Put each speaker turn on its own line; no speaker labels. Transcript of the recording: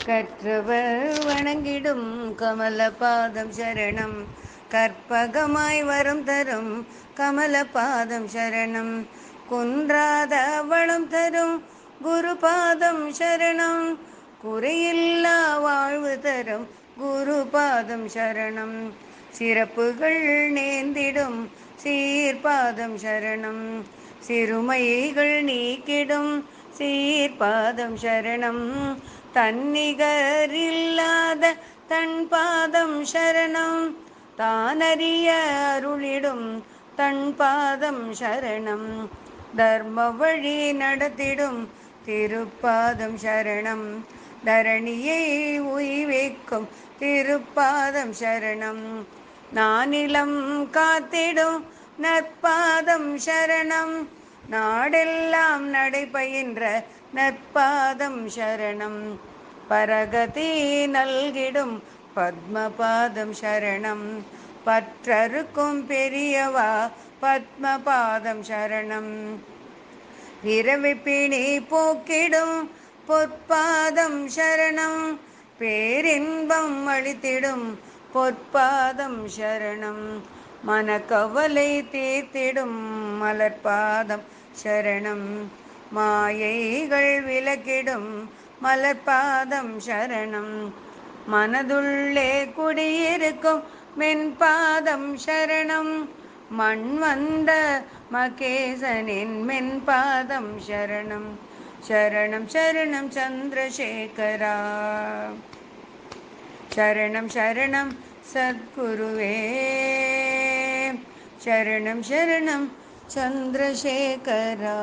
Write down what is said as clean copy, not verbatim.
கற்றவர் வணங்கிடும் கமலபாதம் சரணம். கற்பகமாய் வரம் தரும் கமலபாதம் சரணம். குன்றாத வளம் தரும் குருபாதம் சரணம். குறையில்லா வாழ்வு தரும் குருபாதம் சரணம். சிறப்புகள் நேர்ந்திடும் சீர்பாதம் சரணம். சிறுமைகள் நீக்கிடும் சீர்பாதம் சரணம். தன்னிகரில்லாத தன் பாதம் சரணம். தானறிய அருளிடும் தன் பாதம் சரணம். தர்ம வழி நடத்திடும் திருப்பாதம் சரணம். தரணியை உய்விக்கும் திருப்பாதம் சரணம். நானிலம் காத்திடும் நற்பாதம் சரணம். நாடெல்லாம் நடைபயின்ற நற்பாதம் சரணம். பரகதி நல்கிடும் பத்மபாதம் சரணம். பற்றறுக்கும் பெரியவா பத்மபாதம் சரணம். பிறவிப்பிணி போக்கிடும் பொற்பாதம் சரணம். பேரின்பம் அளித்திடும் பொற்பாதம் சரணம். மனக்கவலை தீர்த்திடும் மலர்பாதம் சரணம். மாயைகள் விலக்கிடும் மலர்பாதம் சரணம். மனதுள்ளே குடியிருக்கும் மென்பாதம் சரணம். மண் வந்த மகேசனின் மென்பாதம் சரணம். சரணம் சரணம் சந்திரசேகரா. சரணம் சரணம் சத்குருவே. சரணம் சரணம் சந்திரசேகரா.